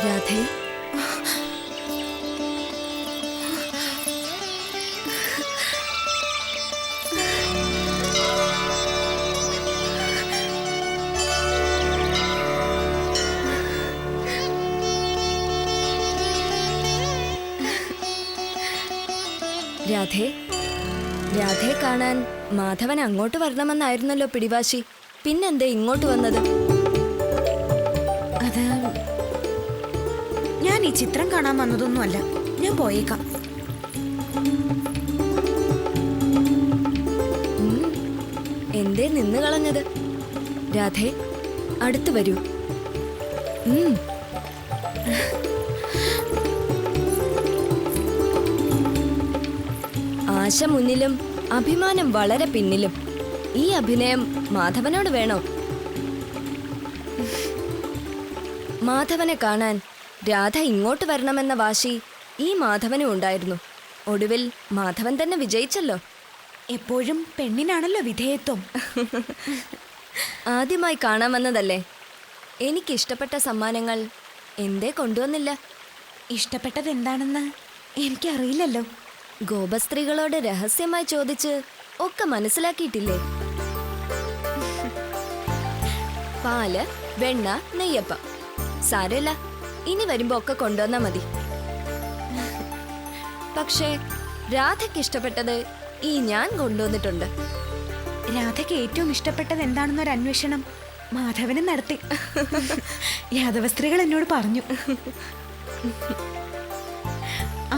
രാധേ, രാധേ, രാധയെ കാണാൻ മാധവൻ അങ്ങോട്ട് വരണമെന്നായിരുന്നല്ലോ പിടിവാശി. പിന്നെന്തേ ഇങ്ങോട്ട് വന്നത്? അത് ഞാൻ ഈ ചിത്രം കാണാൻ വന്നതൊന്നുമല്ല. ഞാൻ പോയേക്കാം. എന്തേ നിന്ന് കളഞ്ഞത്? രാധേ, അടുത്തു വരൂ. ആശ മുന്നിലും അഭിമാനം വളരെ പിന്നിലും. ഈ അഭിനയം മാധവനോട് വേണോ? മാധവനെ കാണാൻ രാധ ഇങ്ങോട്ട് വരണമെന്ന വാശി ഈ മാധവനും ഉണ്ടായിരുന്നു. ഒടുവിൽ മാധവൻ തന്നെ വിജയിച്ചല്ലോ. എപ്പോഴും പെണ്ണിനാണല്ലോ വിധേയത്വം. ആദ്യമായി കാണാൻ വന്നതല്ലേ? എനിക്കിഷ്ടപ്പെട്ട സമ്മാനങ്ങൾ എന്തേ കൊണ്ടുവന്നില്ല? ഇഷ്ടപ്പെട്ടത് എന്താണെന്ന് എനിക്കറിയില്ലല്ലോ. ഗോപസ്ത്രീകളോട് രഹസ്യമായി ചോദിച്ച് ഒക്കെ മനസ്സിലാക്കിയിട്ടില്ലേ? പാല്, വെണ്ണ, നെയ്യപ്പം. സാരമില്ല, ഇനി വരുമ്പോ ഒക്കെ കൊണ്ടുവന്നാ മതി. പക്ഷേ രാധയ്ക്ക് ഇഷ്ടപ്പെട്ടത് ഈ ഞാൻ കൊണ്ടുവന്നിട്ടുണ്ട്. രാധയ്ക്ക് ഏറ്റവും ഇഷ്ടപ്പെട്ടത് എന്താണെന്നൊരു അന്വേഷണം മാധവനും നടത്തി. യാദവ സ്ത്രീകൾ എന്നോട് പറഞ്ഞു.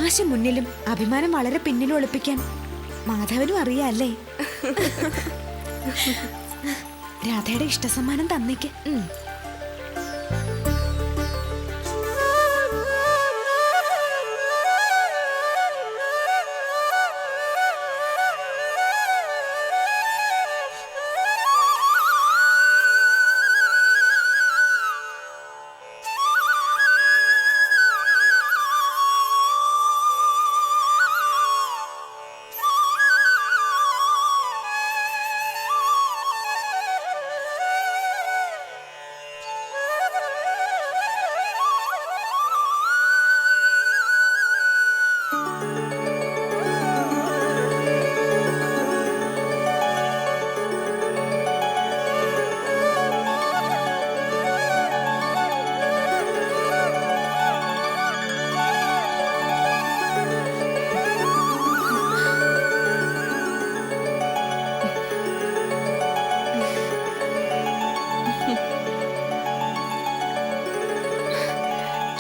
ആശ മുന്നിലും അഭിമാനം വളരെ പിന്നിലും ഒളിപ്പിക്കാൻ മാധവനും അറിയാല്ലേ. രാധയുടെ ഇഷ്ടസമ്മാനം തന്നേക്ക്.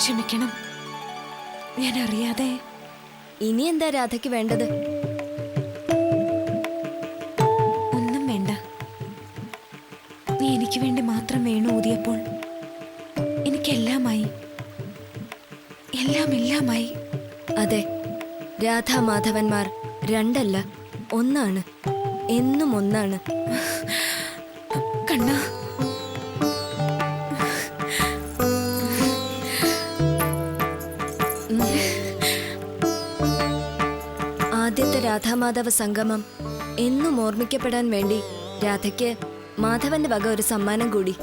ക്ഷമിക്കണം, ഞാൻ അറിയാതെ. ഇനി എന്താ രാധയ്ക്ക് വേണ്ടത്? ഒന്നും വേണ്ട. നീ എനിക്ക് വേണ്ടി മാത്രം വേണു ഊതിയപ്പോൾ എനിക്കെല്ലാമായി. എല്ലാമായി. അതെ, രാധാ മാധവന്മാർ രണ്ടല്ല, ഒന്നാണ്. എന്നും ഒന്നാണ്. കണ്ണാ, ആദ്യത്തെ രാധാമാധവ സംഗമം എന്നും ഓർമ്മിക്കപ്പെടാൻ വേണ്ടി രാധയ്ക്ക് മാധവന്റെ വക ഒരു സമ്മാനം കൂടി.